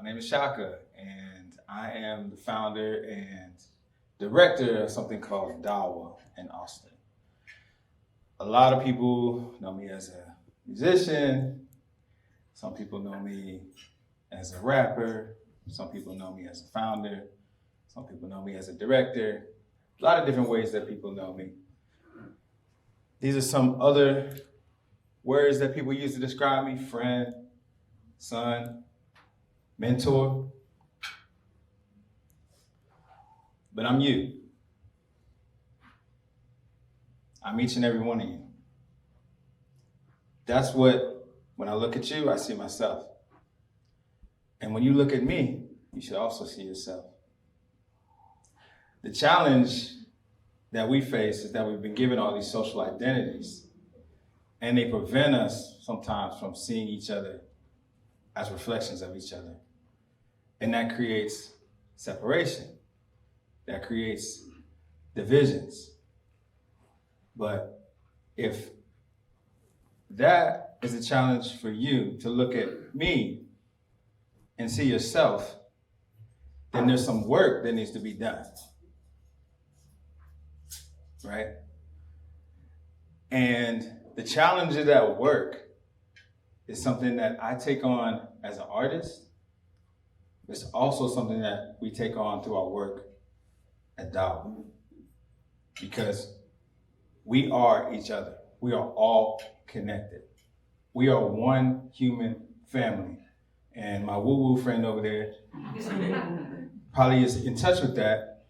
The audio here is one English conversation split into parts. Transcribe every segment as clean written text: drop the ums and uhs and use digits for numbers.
My name is Chaka, and I am the founder and director of something called DAWA in Austin. A lot of people know me as a musician. Some people know me as a rapper. Some people know me as a founder. Some people know me as a director. A lot of different ways that people know me. These are some other words that people use to describe me: friend, son, mentor. But I'm you. I'm each and every one of you. That's what, when I look at you, I see myself. And when you look at me, you should also see yourself. The challenge that we face is that we've been given all these social identities, and they prevent us sometimes from seeing each other as reflections of each other. And that creates separation. That creates divisions. But if that is a challenge for you to look at me and see yourself, then there's some work that needs to be done. Right? And the challenge of that work is something that I take on as an artist. It's also something that we take on through our work at DAWA. Because we are each other. We are all connected. We are one human family. And my woo-woo friend over there probably is in touch with that.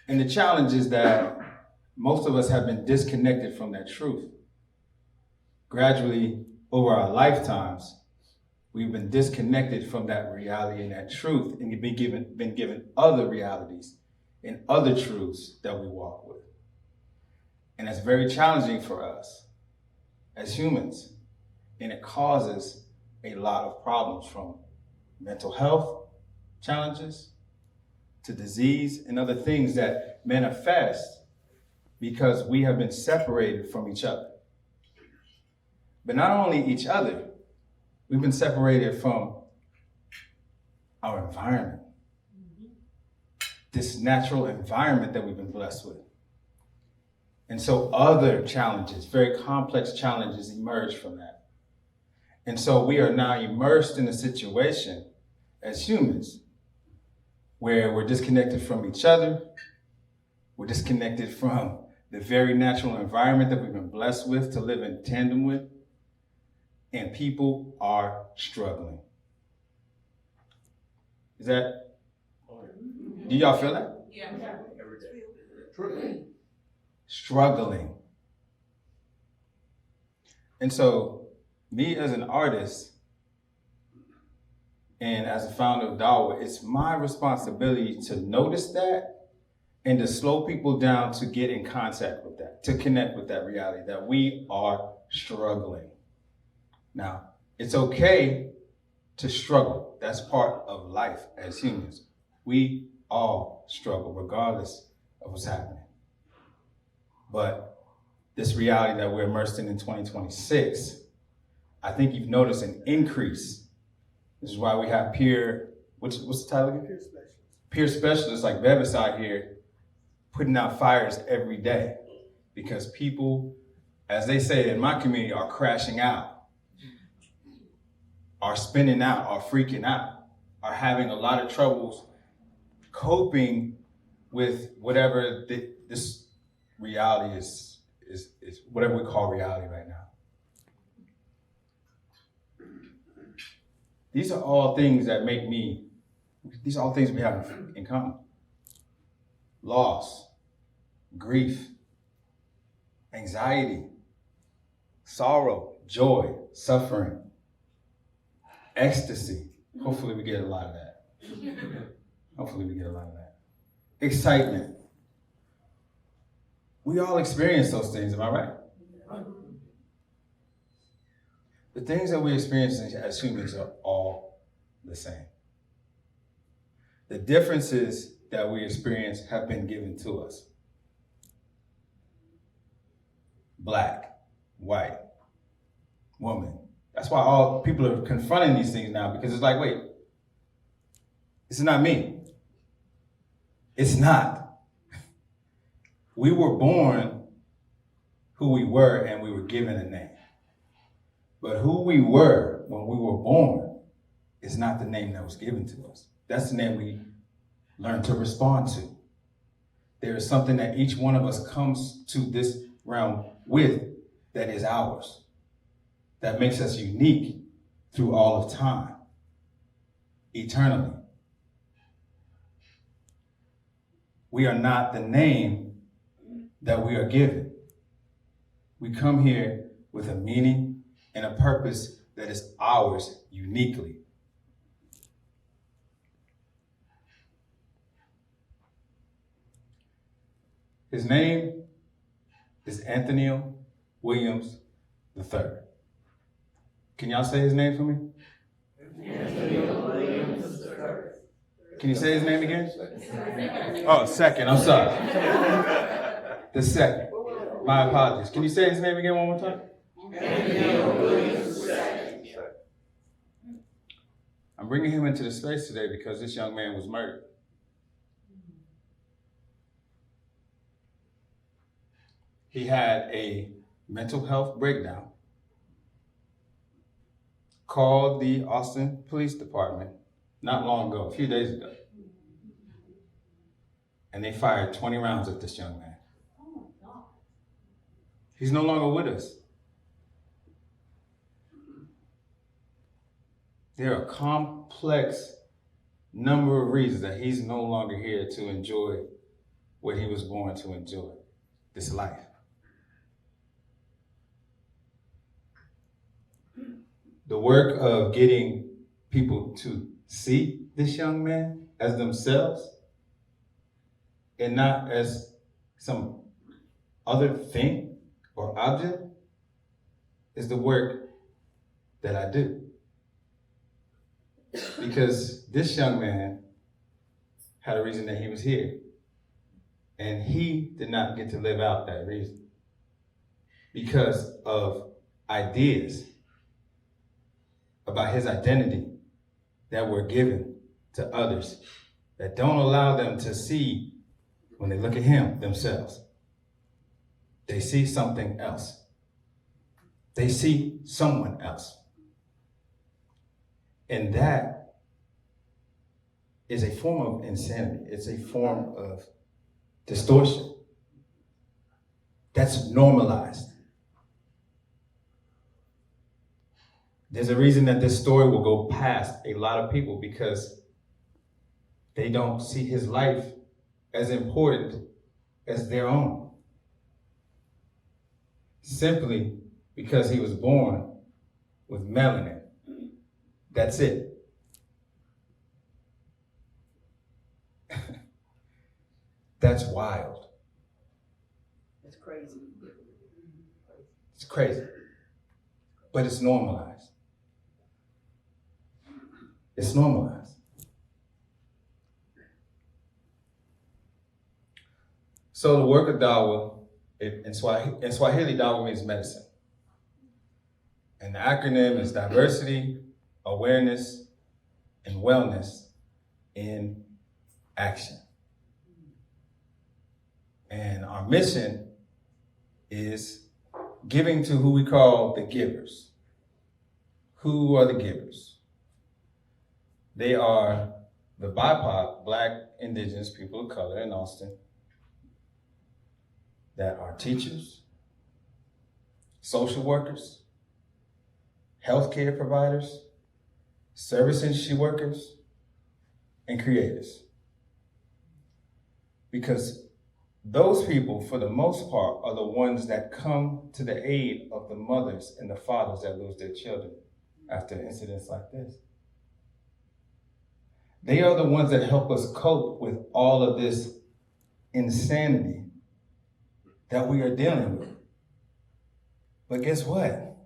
And the challenge is that most of us have been disconnected from that truth. Gradually, over our lifetimes, we've been disconnected from that reality and that truth, and been given other realities and other truths that we walk with. And that's very challenging for us as humans. And it causes a lot of problems, from mental health challenges to disease and other things that manifest because we have been separated from each other. But not only each other, we've been separated from our environment. This natural environment that we've been blessed with. And so other challenges, very complex challenges, emerge from that. And so we are now immersed in a situation as humans where we're disconnected from each other. We're disconnected from the very natural environment that we've been blessed with to live in tandem with. And people are struggling. Do y'all feel that? Yeah. Every day. Struggling. And so, me as an artist and as a founder of DAWA, it's my responsibility to notice that and to slow people down to get in contact with that, to connect with that reality that we are struggling. Now, it's okay to struggle. That's part of life as humans. We all struggle regardless of what's happening. But this reality that we're immersed in 2026, I think you've noticed an increase. This is why we have what's the title again? Peer specialists. Peer specialists like Bevis out here putting out fires every day, because people, as they say in my community, are crashing out, are spinning out, are freaking out, are having a lot of troubles coping with whatever this reality is whatever we call reality right now. These are all things we have in common. Loss, grief, anxiety, sorrow, joy, suffering, ecstasy. Hopefully we get a lot of that. Excitement. We all experience those things, am I right? The things that we experience as humans are all the same. The differences that we experience have been given to us. Black, white, woman. That's why all people are confronting these things now, because it's like, wait, It's not me. It's not. We were born who we were and we were given a name. But who we were when we were born is not the name that was given to us. That's the name we learn to respond to. There is something that each one of us comes to this realm with that is ours, that makes us unique through all of time, eternally. We are not the name that we are given. We come here with a meaning and a purpose that is ours uniquely. His name is Anthony Williams III. Can y'all say his name for me? Anthony Williams III. Can you say his name again? Oh, second, I'm sorry. The second. My apologies. Can you say his name again one more time? Anthony Williams II. I'm bringing him into the space today because this young man was murdered. He had a mental health breakdown, called the Austin Police Department not long ago, a few days ago. And they fired 20 rounds at this young man. He's no longer with us. There are a complex number of reasons that he's no longer here to enjoy what he was born to enjoy, this life. The work of getting people to see this young man as themselves and not as some other thing or object is the work that I do. Because this young man had a reason that he was here, and he did not get to live out that reason because of ideas about his identity that were given to others that don't allow them to see, when they look at him, themselves. They see something else. They see someone else. And that is a form of insanity. It's a form of distortion that's normalized. There's a reason that this story will go past a lot of people because they don't see his life as important as their own. Simply because he was born with melanin. That's it. That's wild. It's crazy. It's crazy. But it's normalized. It's normalized. So the work of DAWA, in Swahili, DAWA means medicine. And the acronym is diversity, awareness, and wellness in action. And our mission is giving to who we call the givers. Who are the givers? They are the BIPOC, Black, Indigenous people of color in Austin, that are teachers, social workers, healthcare providers, service industry workers, and creators. Because those people, for the most part, are the ones that come to the aid of the mothers and the fathers that lose their children after incidents like this. They are the ones that help us cope with all of this insanity that we are dealing with. But guess what?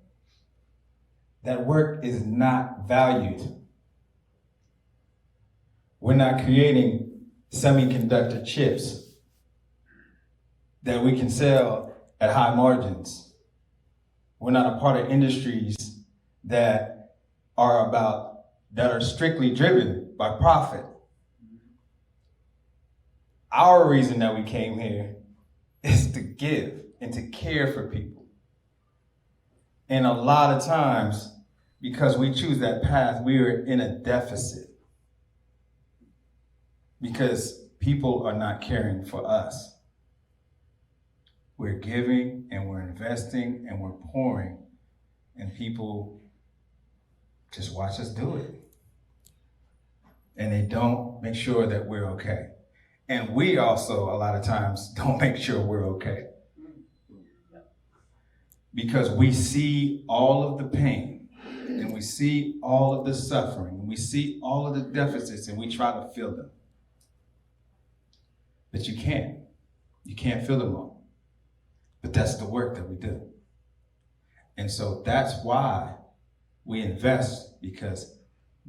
That work is not valued. We're not creating semiconductor chips that we can sell at high margins. We're not a part of industries that are strictly driven by profit. Our reason that we came here is to give and to care for people. And a lot of times, because we choose that path, we are in a deficit. Because people are not caring for us. We're giving and we're investing and we're pouring, and people just watch us do it. And they don't make sure that we're okay. And we also, a lot of times, don't make sure we're okay. Because we see all of the pain, and we see all of the suffering, and we see all of the deficits, and we try to fill them. But you can't. You can't fill them all. But that's the work that we do. And so that's why we invest, because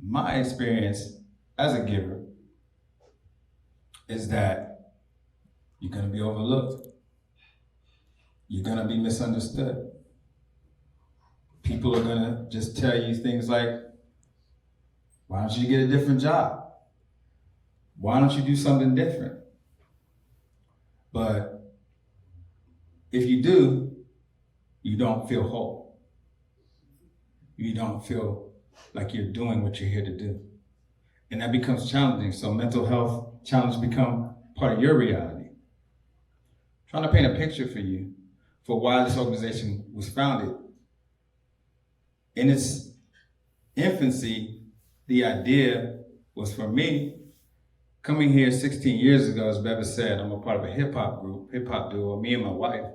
my experience as a giver is that you're going to be overlooked. You're going to be misunderstood. People are going to just tell you things like, why don't you get a different job? Why don't you do something different? But if you do, you don't feel whole. You don't feel like you're doing what you're here to do. And that becomes challenging. So mental health challenges become part of your reality. I'm trying to paint a picture for you for why this organization was founded. In its infancy, the idea was for me, coming here 16 years ago, as Bevis said, I'm a part of a hip-hop group, hip-hop duo, me and my wife,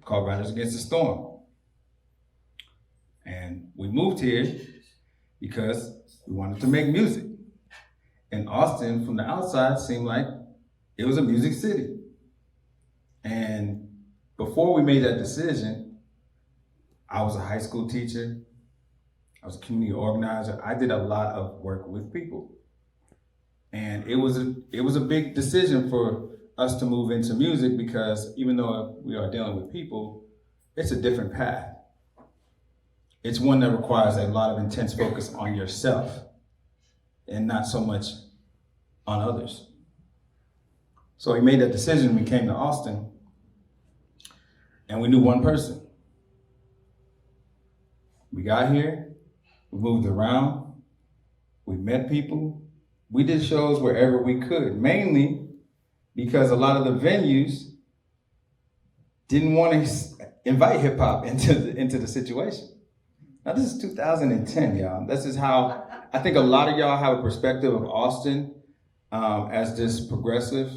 called Riders Against the Storm. And we moved here because we wanted to make music. And Austin, from the outside, seemed like it was a music city. And before we made that decision, I was a high school teacher. I was a community organizer. I did a lot of work with people. And it was a big decision for us to move into music, because even though we are dealing with people, it's a different path. It's one that requires a lot of intense focus on yourself and not so much on others. So we made that decision. We came to Austin and we knew one person. We got here, we moved around, we met people, we did shows wherever we could, mainly because a lot of the venues didn't want to invite hip hop into the situation. Now this is 2010, y'all. This is how I think a lot of y'all have a perspective of Austin as this progressive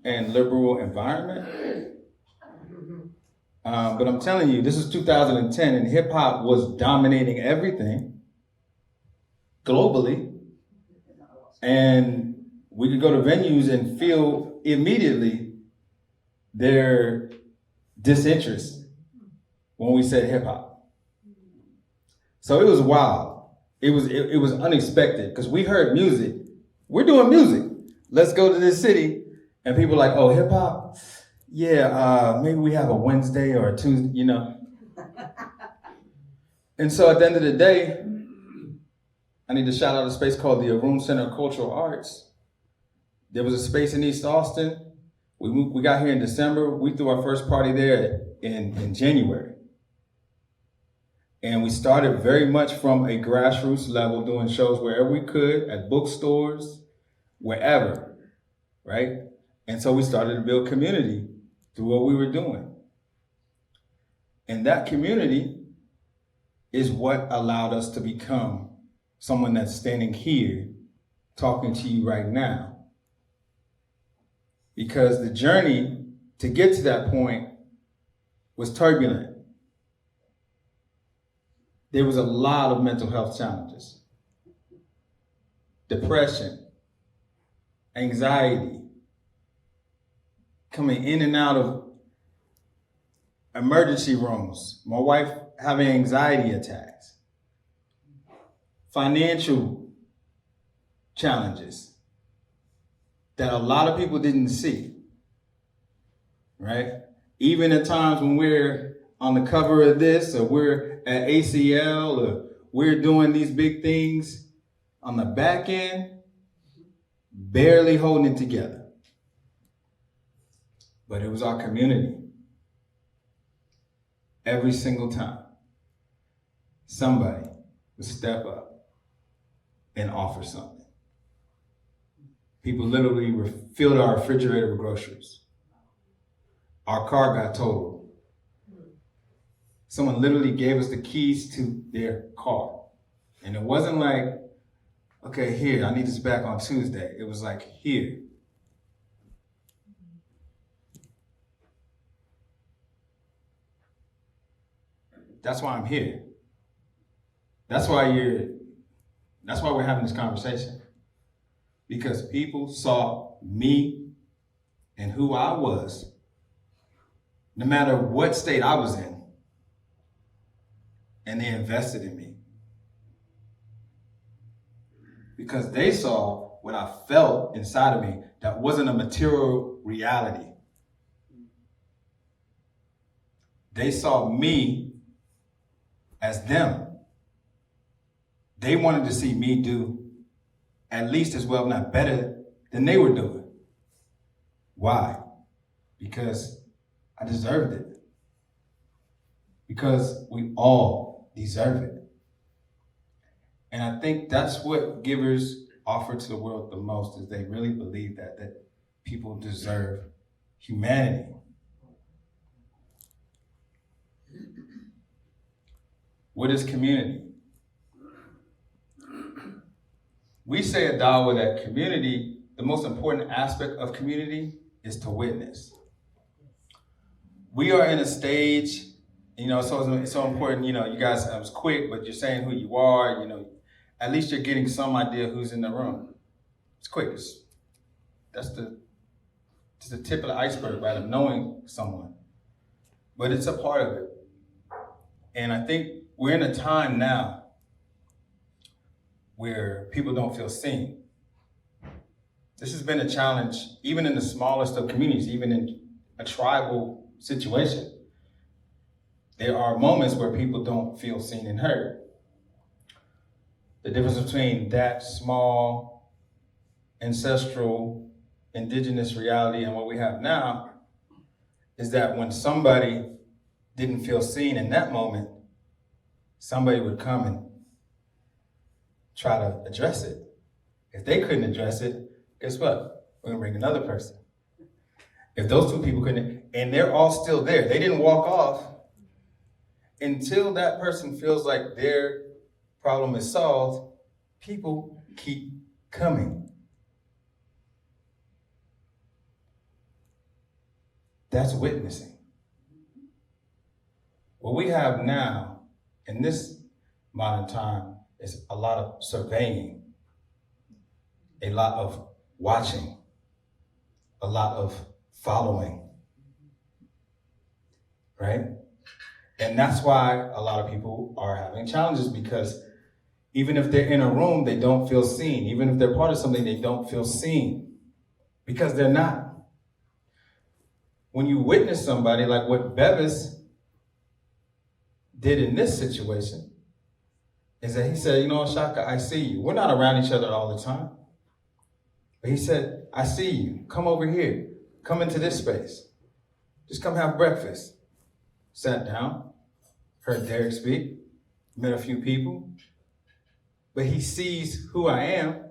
and liberal environment. But I'm telling you, this is 2010 and hip hop was dominating everything globally. And we could go to venues and feel immediately their disinterest when we said hip hop. So it was wild. It was unexpected, because we heard music. We're doing music. Let's go to this city. And people are like, oh, hip hop? Yeah, maybe we have a Wednesday or a Tuesday, you know. And so at the end of the day, I need to shout out a space called the Room Center of Cultural Arts. There was a space in East Austin. We got here in December. We threw our first party there in January. And we started very much from a grassroots level, doing shows wherever we could, at bookstores, wherever, right? And so we started to build community through what we were doing. And that community is what allowed us to become someone that's standing here talking to you right now. Because the journey to get to that point was turbulent. There was a lot of mental health challenges. Depression, anxiety, coming in and out of emergency rooms, my wife having anxiety attacks, financial challenges that a lot of people didn't see, right? Even at times when we're on the cover of this, or we're at ACL, or we're doing these big things on the back end, barely holding it together. But it was our community. Every single time, somebody would step up and offer something. People literally filled our refrigerator with groceries. Our car got totaled. Someone literally gave us the keys to their car. And it wasn't like, okay, here, I need this back on Tuesday. It was like, here. That's why I'm here. That's why we're having this conversation. Because people saw me and who I was, no matter what state I was in, and they invested in me. Because they saw what I felt inside of me that wasn't a material reality. They saw me as them. They wanted to see me do at least as well, if not better, than they were doing. Why? Because I deserved it. Because we all deserve it. And I think that's what givers offer to the world the most, is they really believe that people deserve humanity. What is community? We say at DAWA that community, the most important aspect of community is to witness. We are in a stage, so it's so important, you guys, I was quick, but you're saying who you are, at least you're getting some idea who's in the room. It's quick. That's the tip of the iceberg, right, of knowing someone. But it's a part of it. And I think we're in a time now where people don't feel seen. This has been a challenge, even in the smallest of communities, even in a tribal situation. There are moments where people don't feel seen and heard. The difference between that small, ancestral, indigenous reality and what we have now is that when somebody didn't feel seen in that moment, somebody would come and try to address it. If they couldn't address it, guess what? We're gonna bring another person. If those two people couldn't, and they're all still there, they didn't walk off until that person feels like their problem is solved, people keep coming. That's witnessing. What we have now in this modern time is a lot of surveying, a lot of watching, a lot of following, right? And that's why a lot of people are having challenges, because even if they're in a room, they don't feel seen. Even if they're part of something, they don't feel seen because they're not. When you witness somebody like what Bevis did in this situation, is that he said, Chaka, I see you. We're not around each other all the time. But he said, I see you. Come over here. Come into this space. Just come have breakfast. Sat down, heard Derek speak, met a few people. But he sees who I am,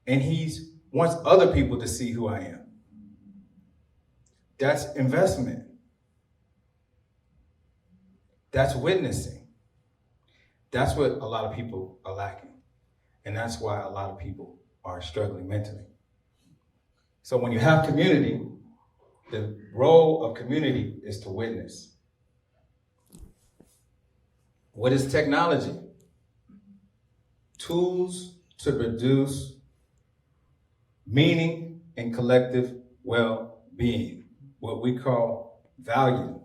and he wants other people to see who I am. That's investment. That's witnessing. That's what a lot of people are lacking. And that's why a lot of people are struggling mentally. So when you have community, the role of community is to witness. What is technology? Tools to produce meaning and collective well-being, what we call value.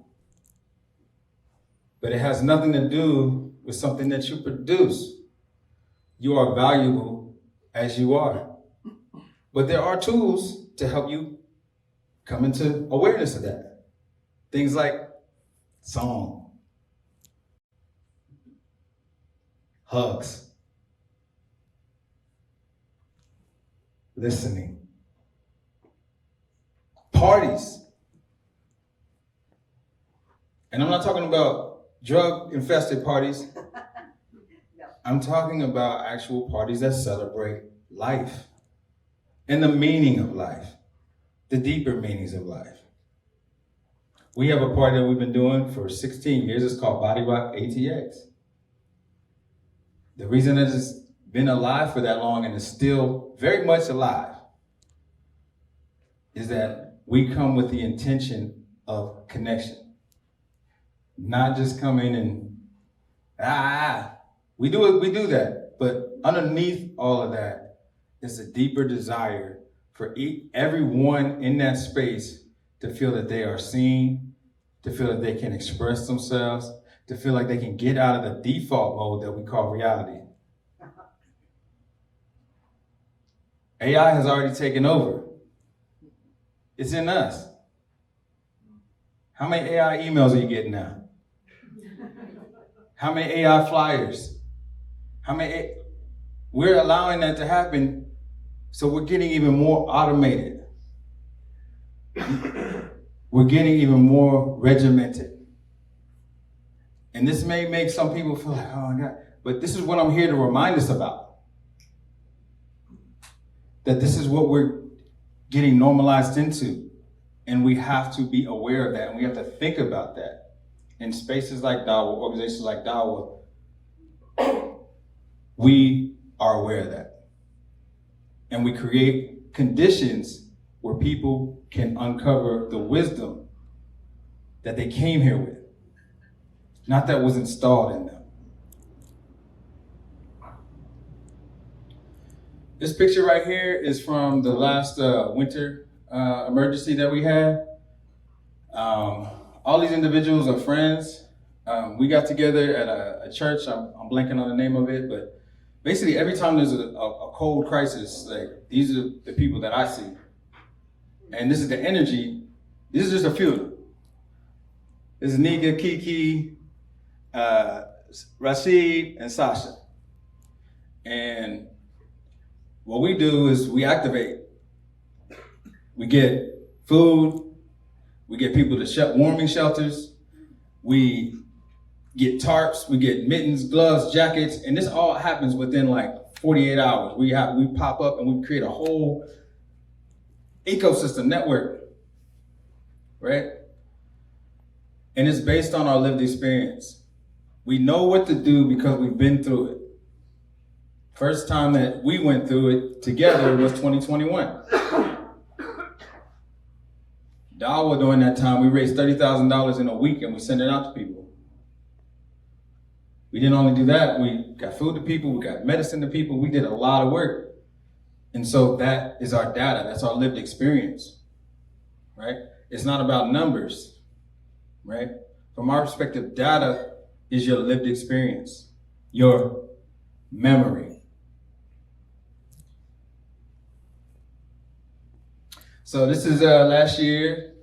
But it has nothing to do with something that you produce. You are valuable as you are. But there are tools to help you come into awareness of that. Things like song, hugs, listening. Parties. And I'm not talking about drug-infested parties. I'm talking about actual parties that celebrate life and the meaning of life, the deeper meanings of life. We have a party that we've been doing for 16 years. It's called Body Rock ATX. The reason that it's been alive for that long and is still very much alive is that we come with the intention of connection. Not just come in and, we do that. But underneath all of that is a deeper desire for everyone in that space to feel that they are seen, to feel that they can express themselves, to feel like they can get out of the default mode that we call reality. AI has already taken over. It's in us. How many AI emails are you getting now? How many AI flyers? We're allowing that to happen, so we're getting even more automated. We're getting even more regimented. And this may make some people feel like, oh my God, but this is what I'm here to remind us about. That this is what we're getting normalized into. And we have to be aware of that, and we have to think about that. In spaces like DAWA, organizations like DAWA, we are aware of that. And we create conditions where people can uncover the wisdom that they came here with, not that was installed in them. This picture right here is from the last winter emergency that we had. All these individuals are friends. We got together at a church. I'm blanking on the name of it, but basically every time there's a cold crisis, like these are the people that I see. And this is the energy. This is just a few of them. This is Nika, Kiki, Rashid, and Sasha. And what we do is we activate. We get food, we get people to warming shelters, we get tarps, we get mittens, gloves, jackets, and this all happens within like 48 hours. We pop up and we create a whole ecosystem network, right? And it's based on our lived experience. We know what to do because we've been through it. First time that we went through it together was 2021. DAWA during that time, we raised $30,000 in a week and we sent it out to people. We didn't only do that, we got food to people, we got medicine to people, we did a lot of work. And so that is our data, that's our lived experience, right? It's not about numbers, right? From our perspective, data is your lived experience, your memory. So this is last year.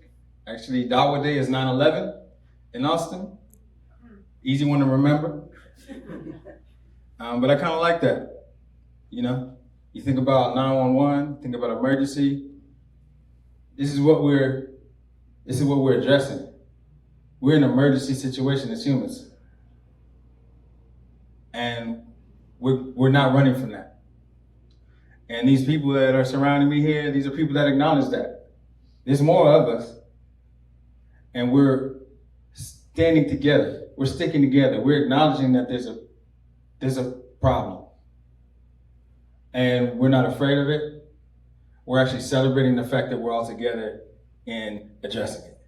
Actually, DAWA Day is 9/11 in Austin. Easy one to remember. But I kind of like that. You know, you think about 911, think about emergency. This is what we're addressing. We're in an emergency situation as humans. And we're not running from that. And these people that are surrounding me here, these are people that acknowledge that. There's more of us. And we're standing together. We're sticking together. We're acknowledging that there's a problem. And we're not afraid of it. We're actually celebrating the fact that we're all together in addressing it.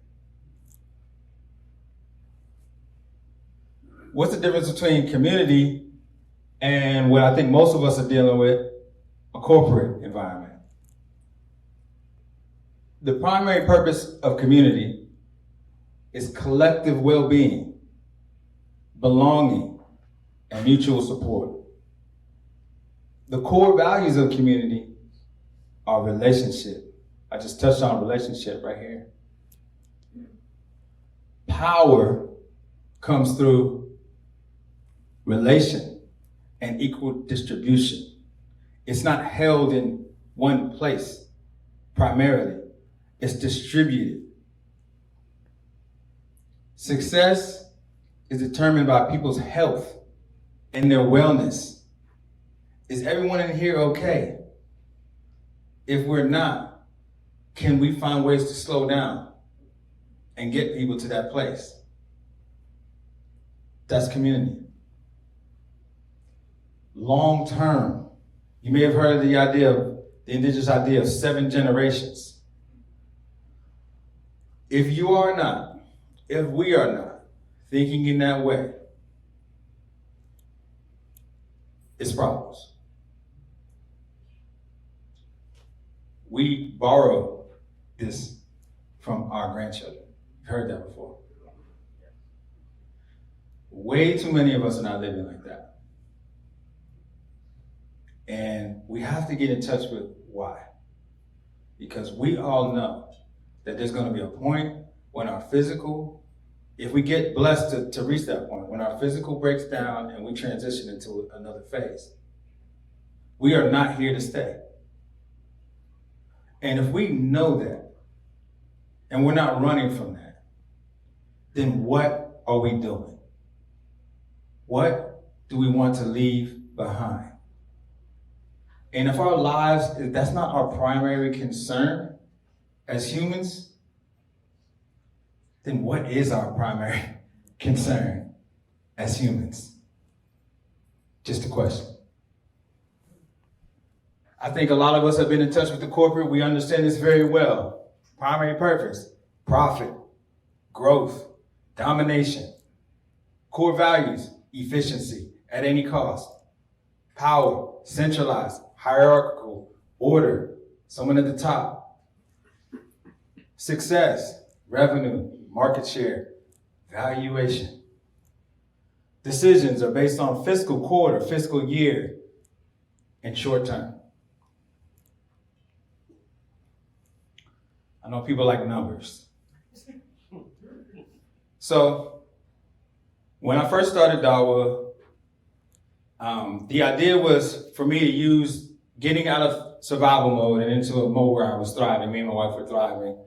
What's the difference between community and what I think most of us are dealing with, a corporate environment? The primary purpose of community is collective well-being, belonging, and mutual support. The core values of community are relationship. I just touched on relationship right here. Power comes through relation and equal distribution. It's not held in one place primarily. It's distributed. Success is determined by people's health and their wellness. Is everyone in here okay? If we're not, can we find ways to slow down and get people to that place? That's community. Long term, you may have heard of the indigenous idea of 7 generations. If we are not thinking in that way, it's problems. We borrow this from our grandchildren. You've heard that before. Way too many of us are not living like that. And we have to get in touch with why. Because we all know that there's going to be a point when our physical, if we get blessed to reach that point, when our physical breaks down and we transition into another phase. We are not here to stay. And if we know that, and we're not running from that, then what are we doing? What do we want to leave behind? And if our lives, if that's not our primary concern as humans, then what is our primary concern as humans? Just a question. I think a lot of us have been in touch with the corporate. We understand this very well. Primary purpose, profit, growth, domination. Core values, efficiency at any cost. Power, centralized, hierarchical, order, someone at the top. Success, revenue, market share, valuation. Decisions are based on fiscal quarter, fiscal year, and short term. I know people like numbers. So, when I first started DAWA, the idea was for me to use getting out of survival mode and into a mode where I was thriving. Me and my wife were thriving.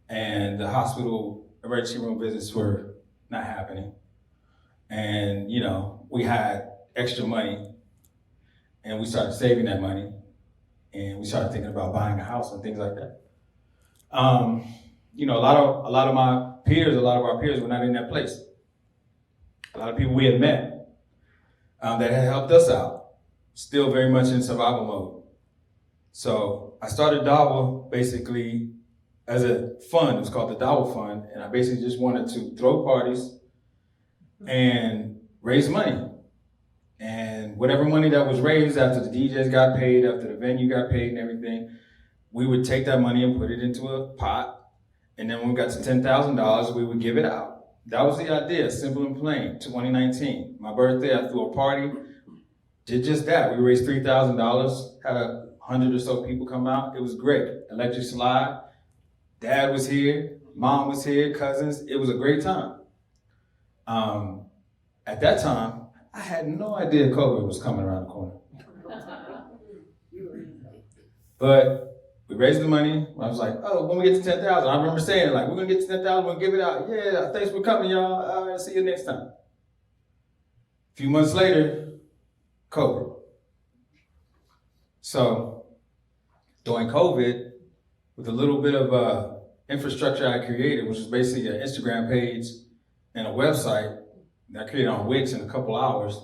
And the hospital emergency room visits were not happening. And, we had extra money and we started saving that money and we started thinking about buying a house and things like that. A lot of our peers were not in that place. A lot of people we had met that had helped us out, still very much in survival mode. So I started DAWA basically as a fund. It was called the DAWA Fund, and I basically just wanted to throw parties and raise money. And whatever money that was raised after the DJs got paid, after the venue got paid and everything, we would take that money and put it into a pot. And then when we got to $10,000, we would give it out. That was the idea, simple and plain, 2019. My birthday, I threw a party, did just that. We raised $3,000, had 100 or so people come out. It was great. Electric slide. Dad was here, mom was here, cousins. It was a great time. At that time, I had no idea COVID was coming around the corner. But we raised the money. I was like, when we get to 10,000, I remember saying it, like, we're gonna get to 10,000, we're gonna give it out. Yeah, thanks for coming, y'all. All right, see you next time. A few months later, COVID. So during COVID, with a little bit of infrastructure I created, which was basically an Instagram page and a website that I created on Wix in a couple hours.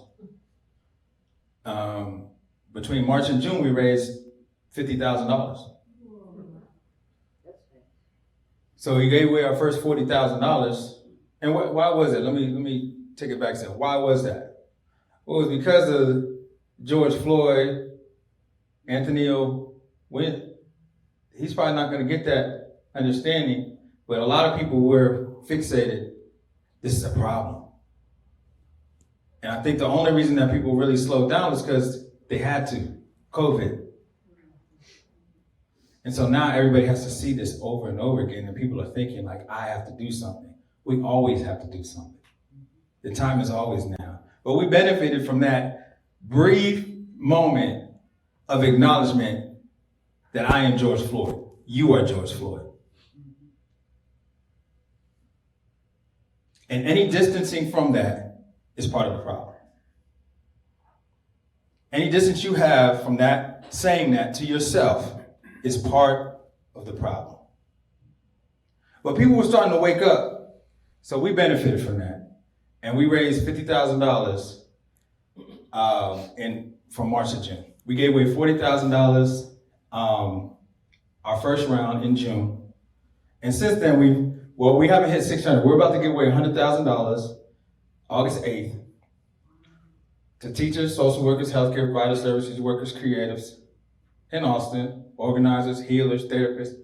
Between March and June, we raised $50,000. So we gave away our first $40,000. And why was it? Let me take it back a second. Why was that? Well, it was because of George Floyd, Anthony Wynn. He's probably not going to get that understanding, but a lot of people were fixated. This is a problem. And I think the only reason that people really slowed down is because they had to. COVID. And so now everybody has to see this over and over again, and people are thinking like, I have to do something. We always have to do something. The time is always now. But we benefited from that brief moment of acknowledgement that I am George Floyd. You are George Floyd. And any distancing from that is part of the problem. Any distance you have from that, saying that to yourself, is part of the problem. But people were starting to wake up, so we benefited from that. And we raised $50,000 from March to June. We gave away $40,000 our first round in June. And since then, we haven't hit 600. We're about to give away $100,000 August 8th to teachers, social workers, healthcare providers, services workers, creatives in Austin, organizers, healers, therapists,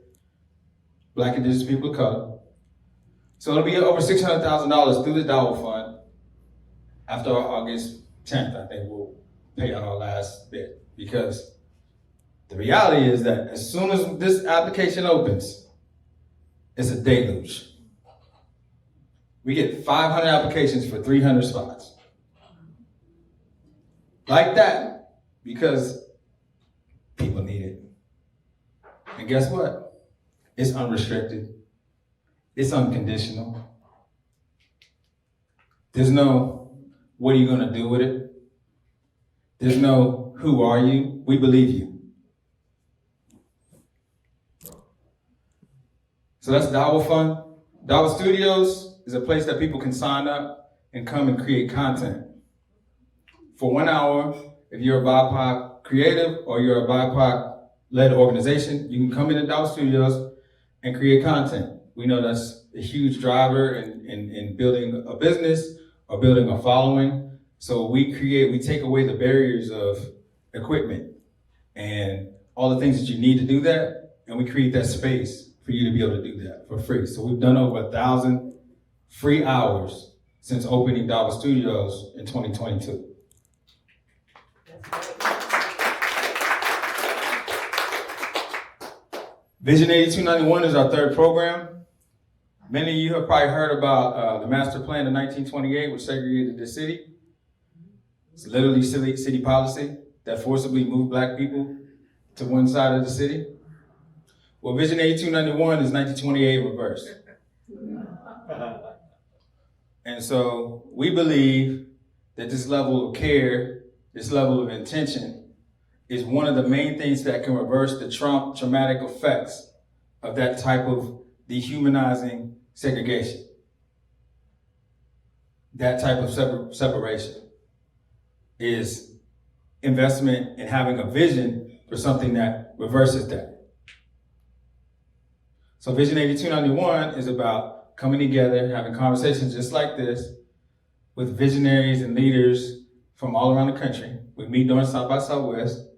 Black and Indigenous people of color. So it'll be over $600,000 through the DAWA Fund. After August 10th, I think we'll pay out our last bit. Because the reality is that as soon as this application opens, it's a deluge. We get 500 applications for 300 spots. Like that, because people need it. And guess what? It's unrestricted. It's unconditional. There's no, what are you gonna do with it? There's no, who are you? We believe you. So that's DAWA Fund. DAWA Studios is a place that people can sign up and come and create content. For 1 hour, if you're a BIPOC creative or you're a BIPOC-led organization, you can come into DAWA Studios and create content. We know that's a huge driver in building a business or building a following. So we take away the barriers of equipment and all the things that you need to do that, and we create that space for you to be able to do that for free. So we've done over 1,000 free hours since opening DAWA Studios in 2022. Vision 8291 is our third program. Many of you have probably heard about the master plan of 1928, which segregated the city. It's literally city policy that forcibly moved Black people to one side of the city. Well, Vision 8291 is 1928 in reverse. And so we believe that this level of care, this level of intention, is one of the main things that can reverse the traumatic effects of that type of dehumanizing segregation. That type of separation is investment in having a vision for something that reverses that. So Vision 8291 is about coming together, having conversations just like this with visionaries and leaders from all around the country. We meet during South by Southwest.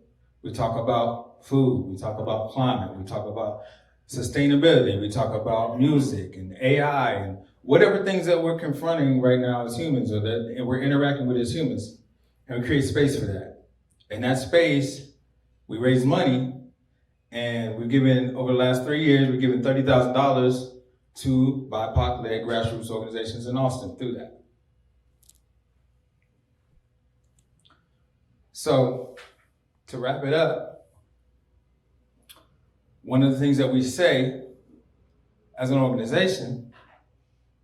We talk about food, we talk about climate, we talk about sustainability, we talk about music and AI and whatever things that we're confronting right now as humans or that we're interacting with as humans. And we create space for that. In that space, we raise money, and we've given, over the last 3 years, we've given $30,000 to BIPOC-led grassroots organizations in Austin through that. So, to wrap it up, one of the things that we say as an organization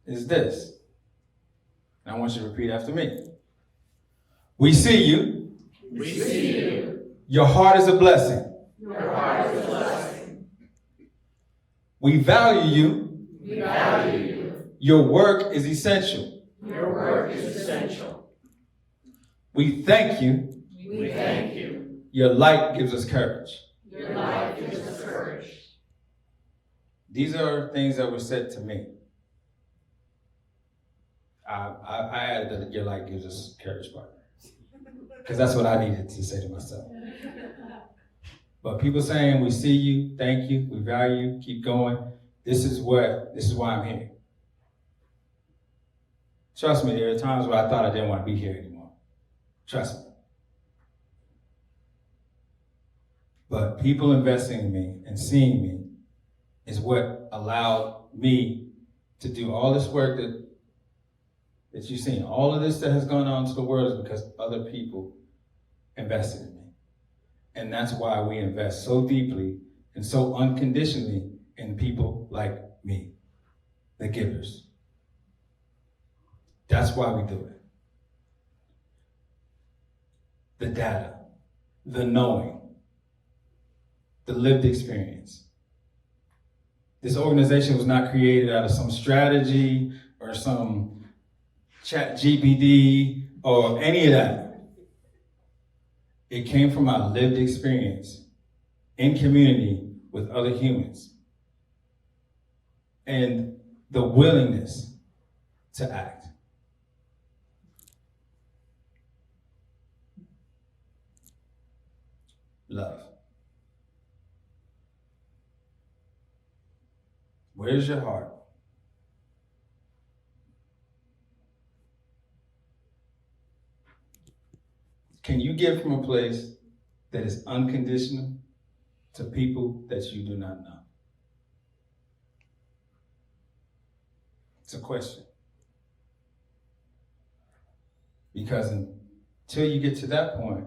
is this. And I want you to repeat after me. We see you. We see you. Your heart is a blessing. Your heart is a blessing. We value you. We value you. Your work is essential. Your work is essential. We thank you. We thank you. Your light gives us courage. Your light gives us courage. These are things that were said to me. I added that your light gives us courage part, because that's what I needed to say to myself. But people saying, we see you, thank you, we value you, keep going. This is why I'm here. Trust me, there are times where I thought I didn't want to be here anymore. Trust me. But people investing in me and seeing me is what allowed me to do all this work that you've seen. All of this that has gone on to the world is because other people invested in me. And that's why we invest so deeply and so unconditionally in people like me, the givers. That's why we do it. The data, the knowing, the lived experience. This organization was not created out of some strategy or some chat GPT or any of that. It came from our lived experience in community with other humans and the willingness to act. Love. Where's your heart? Can you give from a place that is unconditional to people that you do not know? It's a question. Because until you get to that point,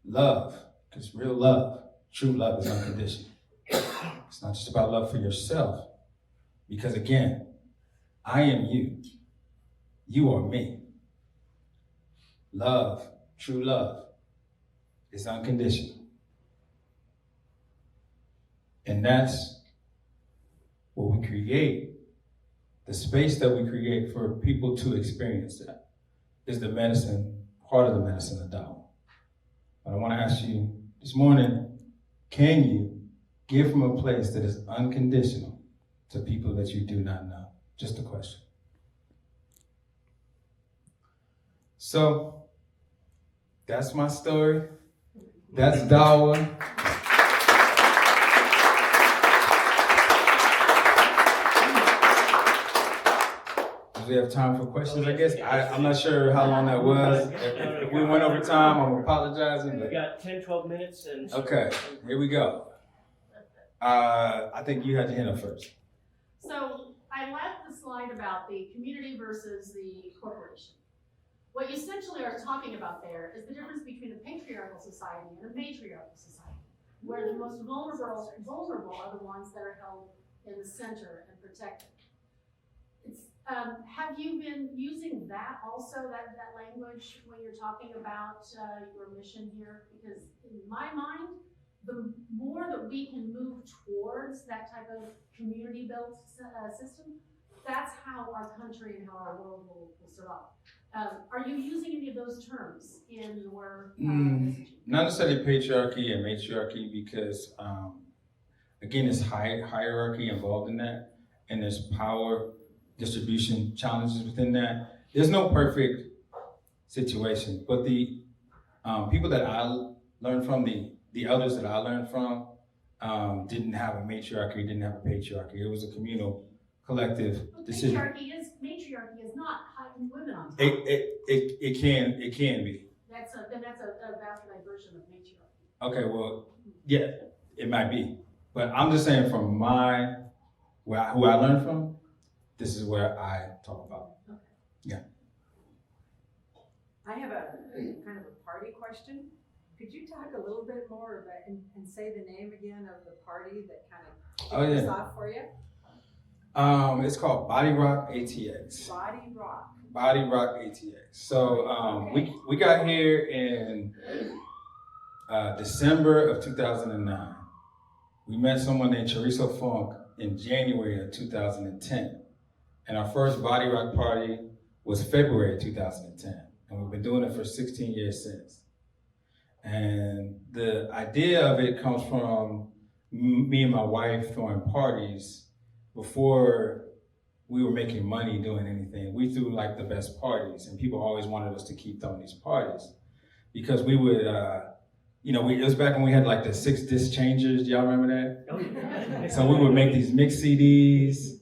love, because real love, true love is unconditional. It's not just about love for yourself. Because again, I am you. You are me. Love, true love, is unconditional. And that's what we create. The space that we create for people to experience that is the medicine, part of the medicine of DAWA. But I want to ask you this morning, can you give from a place that is unconditional to people that you do not know? Just a question. So, that's my story. That's DAWA. We have time for questions, I guess. I'm not sure how long that was. If we went over time, I'm apologizing. We got 10, 12 minutes. And okay, here we go. I think you had your hand up first. So I like the slide about the community versus the corporation. What you essentially are talking about there is the difference between a patriarchal society and a matriarchal society, where the most vulnerable are the ones that are held in the center and protected. Have you been using that also, that language, when you're talking about your mission here? Because in my mind, the more that we can move towards that type of community-built system, that's how our country and how our world will survive. Are you using any of those terms in your messaging? Not necessarily patriarchy and matriarchy, because again, there's hierarchy involved in that, and there's power distribution challenges within that. There's no perfect situation, but the people that I learned from, the elders that I learned from, didn't have a matriarchy, didn't have a patriarchy. It was a communal, collective decision. Matriarchy is not hiding women on top. It can be. That's a bastardized version of matriarchy. Okay, well, yeah, it might be, but I'm just saying from who I learned from. This is where I talk about. Okay. Yeah. I have a kind of a party question. Could you talk a little bit more about and say the name again of the party that kind of kicked this off for you? It's called Body Rock ATX. Body Rock. Body Rock ATX. So Okay. we got here in December of 2009. We met someone named Chorizo Funk in January of 2010. And our first Body Rock party was February 2010. And we've been doing it for 16 years since. And the idea of it comes from me and my wife throwing parties before we were making money doing anything. We threw like the best parties, and people always wanted us to keep throwing these parties because we would, it was back when we had like the 6 disc changers. Do y'all remember that? So we would make these mix CDs.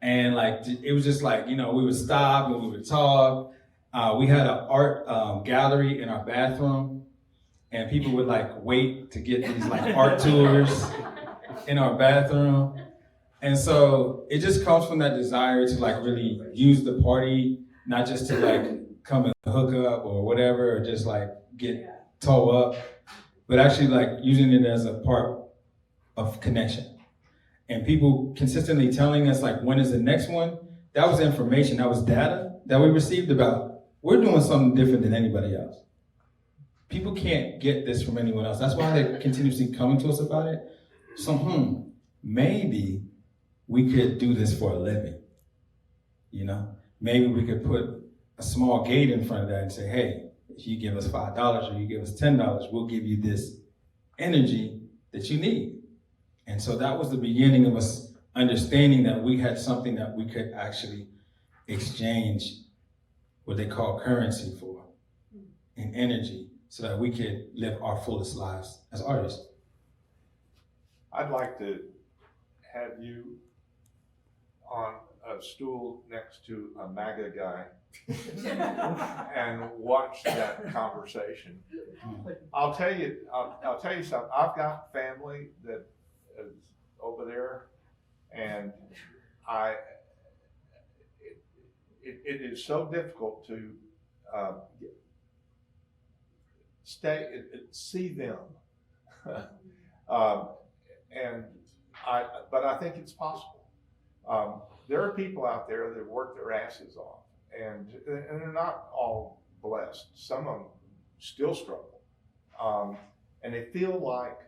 And like, it was just like, we would stop and we would talk. We had an art gallery in our bathroom, and people would like wait to get these like art tours in our bathroom. And so it just comes from that desire to like really use the party, not just to like come and hook up or whatever, or just like get toe up, but actually like using it as a part of connection. And people consistently telling us like, when is the next one? That was information, that was data that we received about, we're doing something different than anybody else. People can't get this from anyone else. That's why they're continuously coming to us about it. So, maybe we could do this for a living, you know? Maybe we could put a small gate in front of that and say, hey, if you give us $5 or you give us $10, we'll give you this energy that you need. And so that was the beginning of us understanding that we had something that we could actually exchange what they call currency for, in energy, so that we could live our fullest lives as artists. I'd like to have you on a stool next to a MAGA guy and watch that conversation. I'll tell you something. I've got family that is over there, and it is so difficult to see them. But I think it's possible. There are people out there that work their asses off, and they're not all blessed. Some of them still struggle, and they feel like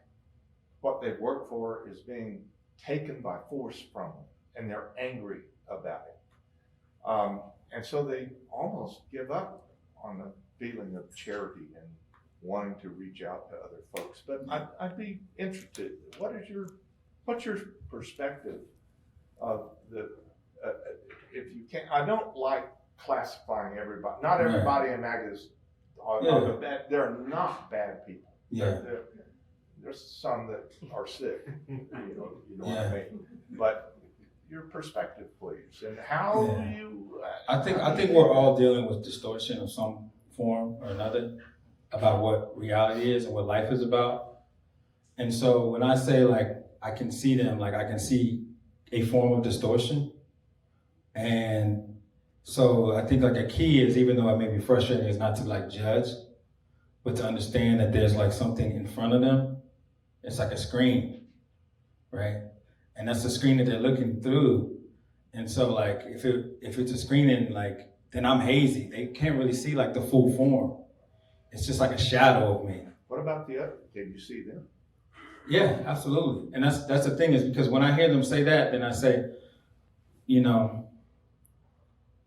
what they've worked for is being taken by force from them, and they're angry about it. And so they almost give up on the feeling of charity and wanting to reach out to other folks. But I'd be interested. What's your perspective of the? If you can, I don't like classifying everybody. Not everybody in MAGAs are bad. They're not bad people. Yeah. There's some that are sick. You know what I mean. But your perspective, please, and how do you? I think we're all dealing with distortion of some form or another about what reality is and what life is about. And so when I say like I can see them, like I can see a form of distortion. And so I think like a key is, even though it may be frustrating, is not to like judge, but to understand that there's like something in front of them. It's like a screen, right? And that's the screen that they're looking through. And so like if it's a screen and like, then I'm hazy. They can't really see like the full form. It's just like a shadow of me. What about the other? Can you see them? Yeah, absolutely. And that's the thing, is because when I hear them say that, then I say, you know,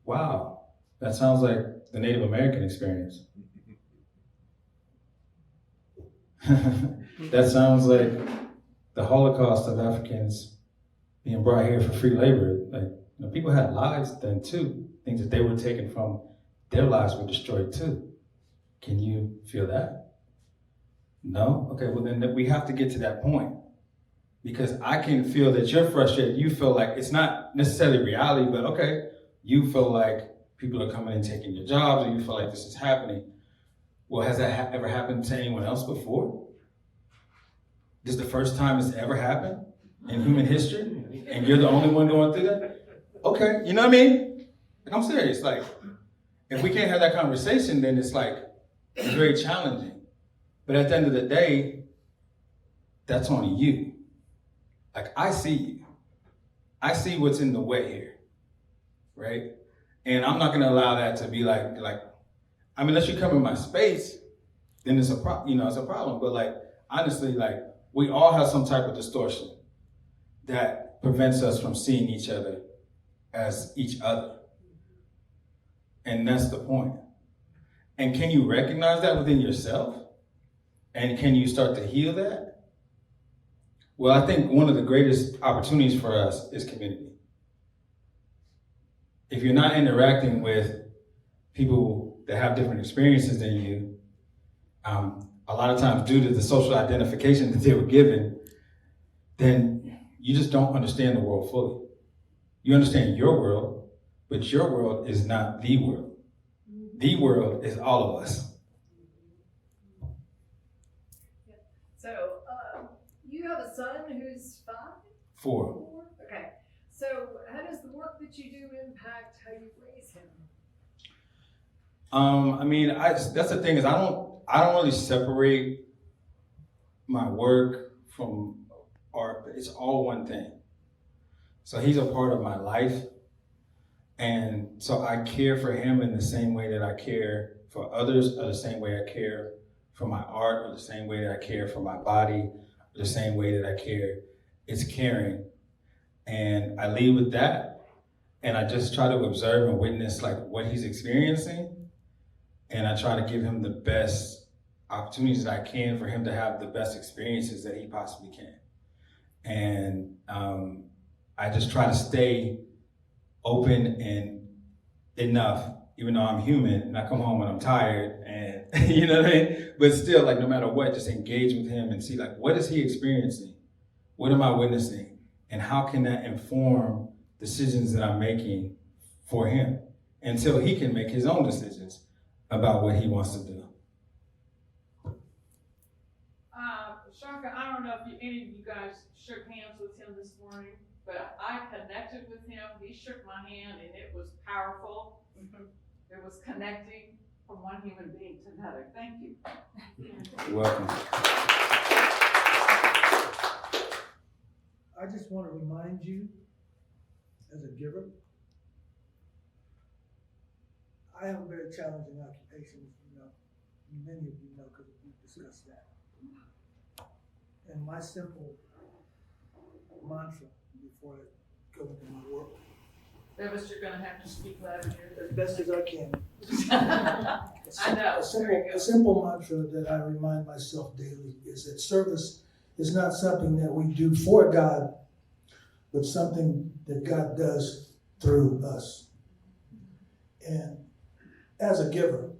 wow, that sounds like the Native American experience. That sounds like the Holocaust of Africans being brought here for free labor. Like, you know, people had lives then too. Things that they were taken from, their lives were destroyed too. Can you feel that? No? Okay, well then we have to get to that point. Because I can feel that you're frustrated. You feel like it's not necessarily reality, but okay, you feel like people are coming and taking your jobs, or you feel like this is happening. Well, has that ever happened to anyone else before? This is the first time it's ever happened in human history, and you're the only one going through that? Okay, you know what I mean? Like, I'm serious. Like, if we can't have that conversation, then it's like, it's very challenging. But at the end of the day, that's on you. Like, I see you. I see what's in the way here, right? And I'm not gonna allow that to be like, I mean, unless you come in my space, then it's a problem. But like, honestly, like, we all have some type of distortion that prevents us from seeing each other as each other. And that's the point. And can you recognize that within yourself? And can you start to heal that? Well, I think one of the greatest opportunities for us is community. If you're not interacting with people that have different experiences than you, a lot of times due to the social identification that they were given, then you just don't understand the world fully. You understand your world, but your world is not the world. The world is all of us. So, you have a son who's 5? 4. Okay. So, how does the work that you do impact how you raise him? I mean, that's the thing, is I don't really separate my work from are, it's all one thing. So he's a part of my life. And so I care for him in the same way that I care for others, or the same way I care for my art, or the same way that I care for my body, or the same way that I care. It's caring. And I lead with that. And I just try to observe and witness like what he's experiencing. And I try to give him the best opportunities that I can for him to have the best experiences that he possibly can. And I just try to stay open and enough, even though I'm human and I come home and I'm tired and you know what I mean? But still, like no matter what, just engage with him and see like, what is he experiencing? What am I witnessing? And how can that inform decisions that I'm making for him until he can make his own decisions about what he wants to do. Chaka, I don't know if any of you guys shook hands with him this morning, but I connected with him. He shook my hand and it was powerful. It was connecting from one human being to another. Thank you. You're welcome. I just want to remind you, as a giver, I have a very challenging occupation, you know, many of you know because we've discussed that. And my simple mantra before I go into my work, Bevis, you're gonna have to speak louder here. as best as I can. I know. A simple mantra that I remind myself daily is that service is not something that we do for God, but something that God does through us. And as a giver,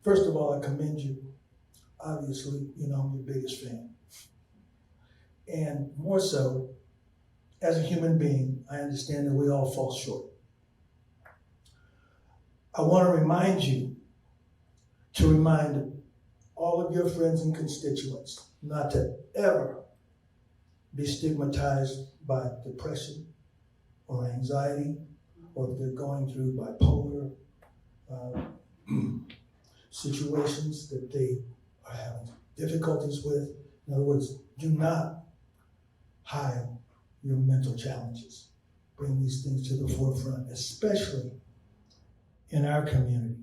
first of all, I commend you. Obviously, you know, I'm your biggest fan. And more so, as a human being, I understand that we all fall short. I want to remind you to remind all of your friends and constituents not to ever be stigmatized by depression or anxiety, or if they're going through bipolar situations that they are having difficulties with. In other words, do not hide your mental challenges. Bring these things to the forefront, especially in our community,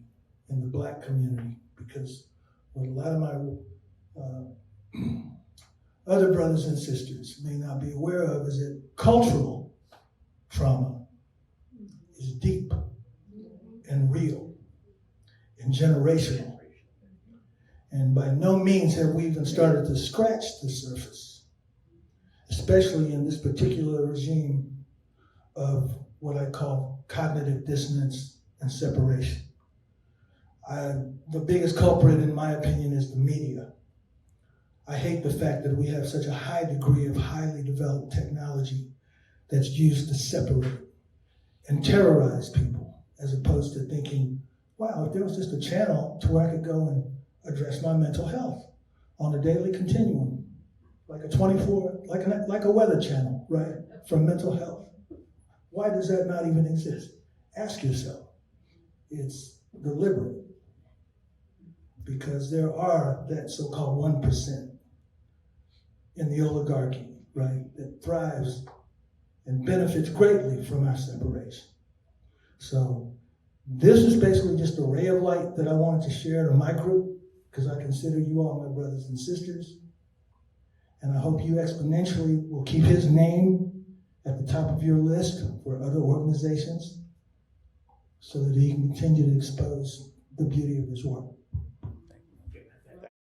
in the Black community, because what a lot of my other brothers and sisters may not be aware of is that cultural trauma is deep and real and generational. And by no means have we even started to scratch the surface, especially in this particular regime of what I call cognitive dissonance and separation. The biggest culprit, in my opinion, is the media. I hate the fact that we have such a high degree of highly developed technology that's used to separate and terrorize people, as opposed to thinking, wow, if there was just a channel to where I could go and address my mental health on a daily continuum, like a 24, like a weather channel, right, for mental health. Why does that not even exist? Ask yourself. It's deliberate, because there are that so-called 1% in the oligarchy, right, that thrives and benefits greatly from our separation. So this is basically just a ray of light that I wanted to share to my group, because I consider you all my brothers and sisters. And I hope you exponentially will keep his name at the top of your list for other organizations so that he can continue to expose the beauty of his work.